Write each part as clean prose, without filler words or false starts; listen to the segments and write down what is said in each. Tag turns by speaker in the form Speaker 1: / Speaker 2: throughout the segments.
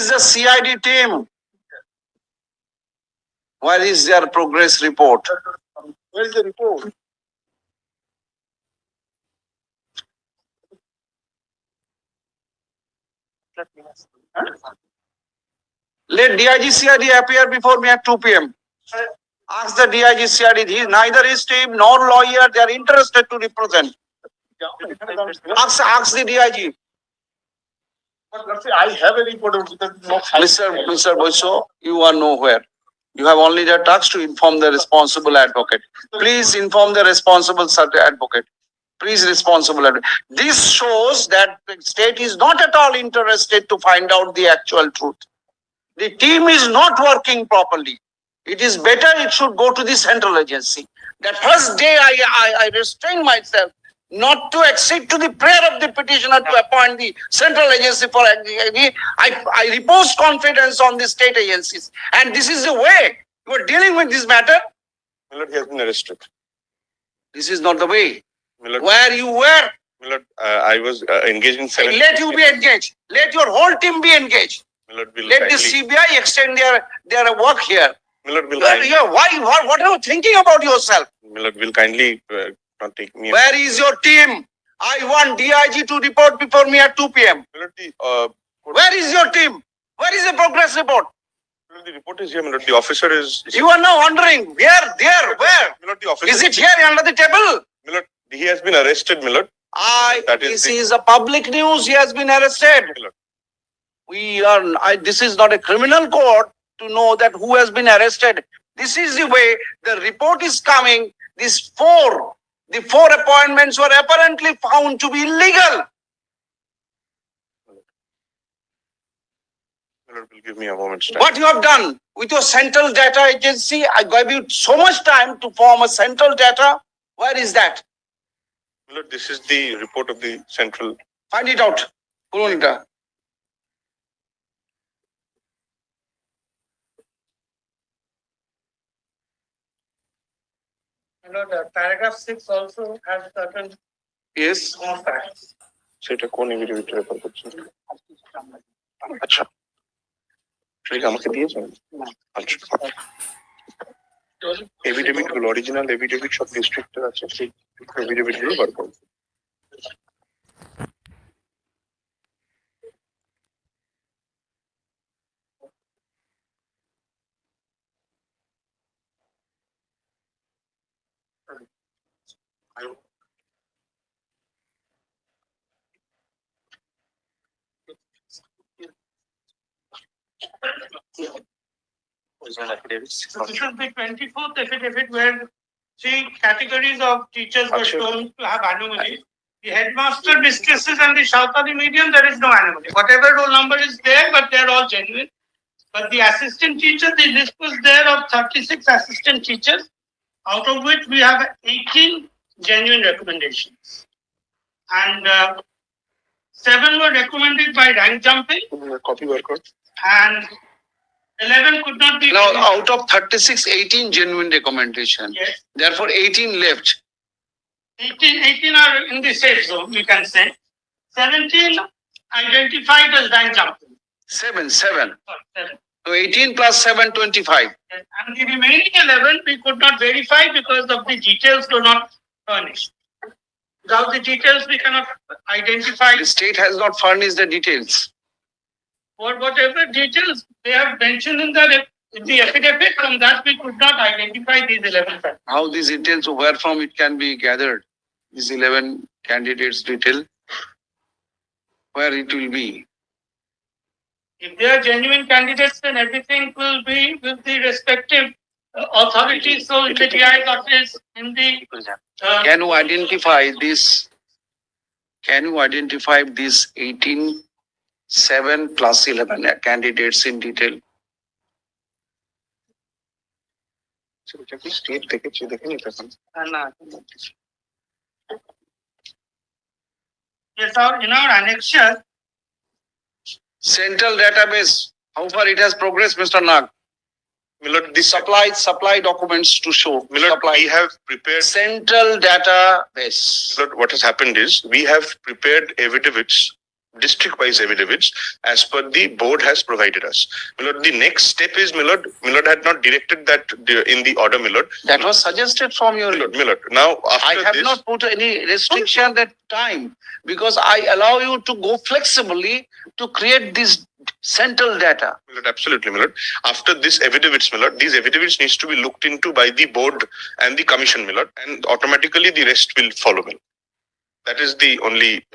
Speaker 1: is the CID team? Where is their progress report?
Speaker 2: Where is the report?
Speaker 1: Let DIG CID appear before me at 2 p.m. Ask the DIG CID. Neither his team nor lawyer, they are interested to represent. Ask the DIG.
Speaker 2: But let's say I have a report of
Speaker 1: Mr. Boso, you are nowhere. You have only the task to inform the responsible advocate. Please inform the responsible advocate. Please responsible advocate. This shows that the state is not at all interested to find out the actual truth. The team is not working properly. It is better it should go to the central agency. That first day I restrained myself not to accede to the prayer of the petitioner to appoint the central agency for I repose confidence on the state agencies. And this is the way you are dealing with this matter.
Speaker 2: Milord, he has been arrested.
Speaker 1: This is not the way.
Speaker 2: Milord,
Speaker 1: Where you were.
Speaker 2: Milord, I was engaged in 7.
Speaker 1: Let you be engaged. Let your whole team be engaged.
Speaker 2: Milord, will
Speaker 1: Let the
Speaker 2: kindly,
Speaker 1: CBI extend their work here.
Speaker 2: Milord, will kindly,
Speaker 1: What are you thinking about yourself?
Speaker 2: Milord, will kindly not take me.
Speaker 1: Where is your team? I want DIG to report before me at 2 p.m.
Speaker 2: Milord,
Speaker 1: Where is your team? Where is the progress report?
Speaker 2: Milord, the report is here. Milord, the officer is.
Speaker 1: You are now wondering where, there, where?
Speaker 2: Milord, the officer.
Speaker 1: Is it here under the table?
Speaker 2: Milord, he has been arrested, Milord.
Speaker 1: This is a public news. He has been arrested.
Speaker 2: Milord.
Speaker 1: This is not a criminal court to know that who has been arrested. This is the way the report is coming. The four appointments were apparently found to be illegal.
Speaker 2: Milord, will give me a moment's time.
Speaker 1: What you have done with your central data agency, I gave you so much time to form a central data. Where is that?
Speaker 2: Milord, this is the report of the central.
Speaker 1: Find it out. Purunita.
Speaker 3: Paragraph 6 also has certain
Speaker 1: Yes.
Speaker 3: more facts.
Speaker 2: সেটা কোন affidavit refer করছেন? আচ্ছা, ঠিক আমাকে দিয়েছেন। আচ্ছা, affidavit গুলো original affidavit সব ডিস্ট্রিক্টের আছে, সেই এভিডেভিট গুলো বার করবো।
Speaker 3: So this is the 24th affidavit where 3 categories of teachers were shown to have anomaly. The headmaster mistresses and the Shautali medium, there is no anomaly. Whatever roll number is there, but they're all genuine. But the assistant teacher, the list was there of 36 assistant teachers, out of which we have 18 genuine recommendations. And 7 were recommended by rank jumping.
Speaker 2: Copy worker.
Speaker 3: And 11 could not be.
Speaker 1: Now, out of 36, 18 genuine recommendation.
Speaker 3: Yes.
Speaker 1: Therefore, 18 left.
Speaker 3: 18 are in the safe zone, we can say. 17 identified as rank jumping.
Speaker 1: 7.
Speaker 3: Sorry, 7.
Speaker 1: So 18 plus 7, 25.
Speaker 3: And the remaining 11 we could not verify because of the details do not furnished. Without the details we cannot identify.
Speaker 1: The state has not furnished the details.
Speaker 3: For whatever details they have mentioned in the affidavit, from that we could not identify these 11 facts.
Speaker 1: How these details, where from it can be gathered? These 11 candidates detail, where it will be?
Speaker 3: If they are genuine candidates, then everything will be with the respective authorities. So in the DI's office, in the
Speaker 1: Can you identify this? Can you identify these 18, 7 plus 11 candidates in detail?
Speaker 2: State দেখেছি, দেখেনি তখন।
Speaker 3: yes, in our annexure,
Speaker 1: Central database, how far it has progressed, Mr. Nag?
Speaker 2: Milord, this
Speaker 1: Supply documents to show.
Speaker 2: Milord, we have prepared.
Speaker 1: Central database.
Speaker 2: Milord, what has happened is we have prepared affidavits district-wise affidavits as per the board has provided us. My lord, the next step is, my lord had not directed that in the order, my lord.
Speaker 1: That was suggested from your.
Speaker 2: My lord. Now, after
Speaker 1: I have
Speaker 2: this,
Speaker 1: not put any restriction at time because I allow you to go flexibly to create this central data.
Speaker 2: my lord, absolutely, my lord. After this affidavits, my lord, these affidavits needs to be looked into by the board and the commission, my lord, and automatically the rest will follow, my lord. That is the only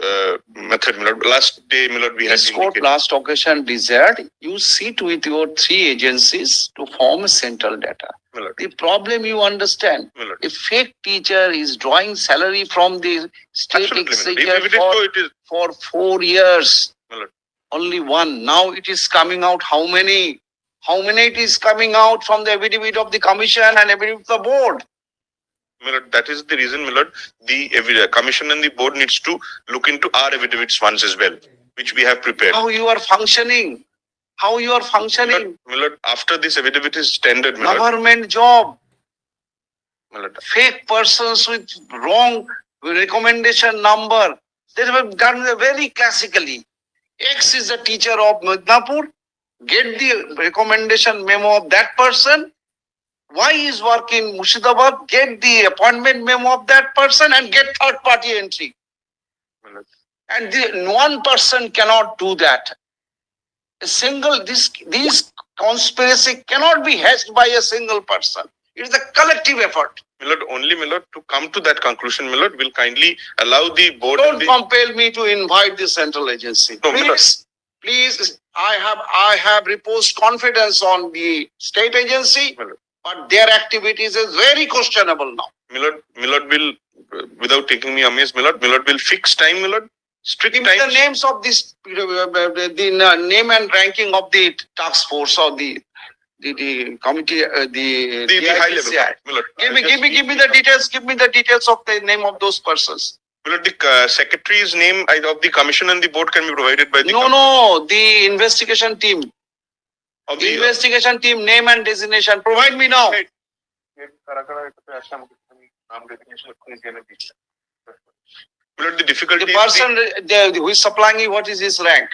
Speaker 2: method, my lord. Last day, my lord, we had
Speaker 1: This court
Speaker 2: indicated.
Speaker 1: last occasion desired you sit with your 3 agencies to form a central data.
Speaker 2: My lord,
Speaker 1: The problem you understand,
Speaker 2: my lord.
Speaker 1: a fake teacher is drawing salary from the state
Speaker 2: Absolutely, my lord.
Speaker 1: exchequer
Speaker 2: If it is so, it is,
Speaker 1: for 4 years.
Speaker 2: my lord.
Speaker 1: Only one. Now it is coming out. How many? How many it is coming out from the affidavit of the commission and affidavit of the board?
Speaker 2: My lord, that is the reason, my lord, the commission and the board needs to look into our affidavits once as well, which we have prepared.
Speaker 1: How you are functioning? How you are functioning?
Speaker 2: My lord, after this affidavit is tendered, my lord,
Speaker 1: Government job.
Speaker 2: my lord,
Speaker 1: Fake persons with wrong recommendation number. They have done very classically. X is the teacher of Midnapur. Get the recommendation memo of that person. Y is working in Murshidabad. Get the appointment memo of that person and get third party entry.
Speaker 2: my lord.
Speaker 1: And one person cannot do that. These conspiracy cannot be hatched by a single person. It is a collective effort.
Speaker 2: My lord, only, my lord, to come to that conclusion, my lord, will kindly allow the board.
Speaker 1: Don't
Speaker 2: and the,
Speaker 1: compel me to invite the central agency.
Speaker 2: No, my lord.
Speaker 1: Please, I have reposed confidence on the state agency,
Speaker 2: My lord.
Speaker 1: but their activities is very questionable now.
Speaker 2: My lord will, without taking me amiss, my lord will fix time, my lord. Strict
Speaker 1: Give me
Speaker 2: time.
Speaker 1: the names of this, the name and ranking of the task force or the committee,
Speaker 2: The high level.
Speaker 1: DIPCI.
Speaker 2: My lord.
Speaker 1: Give me the details. Give me the details of the name of those persons.
Speaker 2: My lord, the secretary's name of the commission and the board can be provided by the.
Speaker 1: No, the investigation team.
Speaker 2: Of
Speaker 1: The investigation team name and designation. Provide me now.
Speaker 2: Right. My lord, the difficulty.
Speaker 1: The person who is supplying you, what is his rank?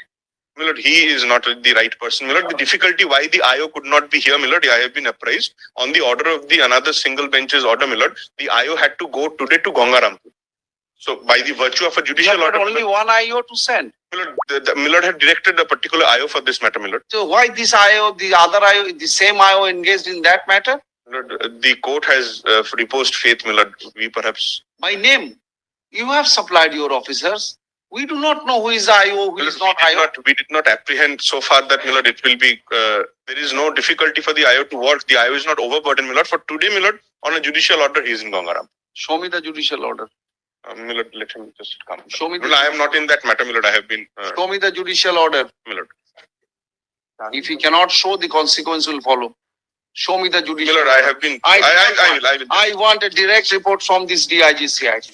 Speaker 2: My lord, he is not the right person. My lord, the difficulty why the IO could not be here, my lord, I have been apprised on the order of the another single bench's order, my lord. The IO had to go today to Gangarampur. So by the virtue of a
Speaker 1: You
Speaker 2: judicial
Speaker 1: have got
Speaker 2: order,
Speaker 1: only one IO to send.
Speaker 2: my lord, the my lord had directed a particular IO for this matter, my lord.
Speaker 1: So why this IO, the other IO, the same IO engaged in that matter?
Speaker 2: My lord, the court has reposed faith, my lord. We perhaps.
Speaker 1: By name. You have supplied your officers. We do not know who is IO, who is not IO.
Speaker 2: We did not apprehend so far that, my lord, it will be, there is no difficulty for the IO to work. The IO is not overburdened, my lord. For today, my lord, on a judicial order, he is in Gangaram.
Speaker 1: Show me the judicial order.
Speaker 2: My lord, let him just come.
Speaker 1: Show me the.
Speaker 2: My lord, I am not in that matter, my lord. I have been.
Speaker 1: Show me the judicial order.
Speaker 2: My lord.
Speaker 1: If he cannot show, the consequence will follow. Show me the
Speaker 2: My
Speaker 1: judicial
Speaker 2: lord,
Speaker 1: order.
Speaker 2: I have been.
Speaker 1: I
Speaker 2: will.
Speaker 1: want a direct report from this DIG CIG.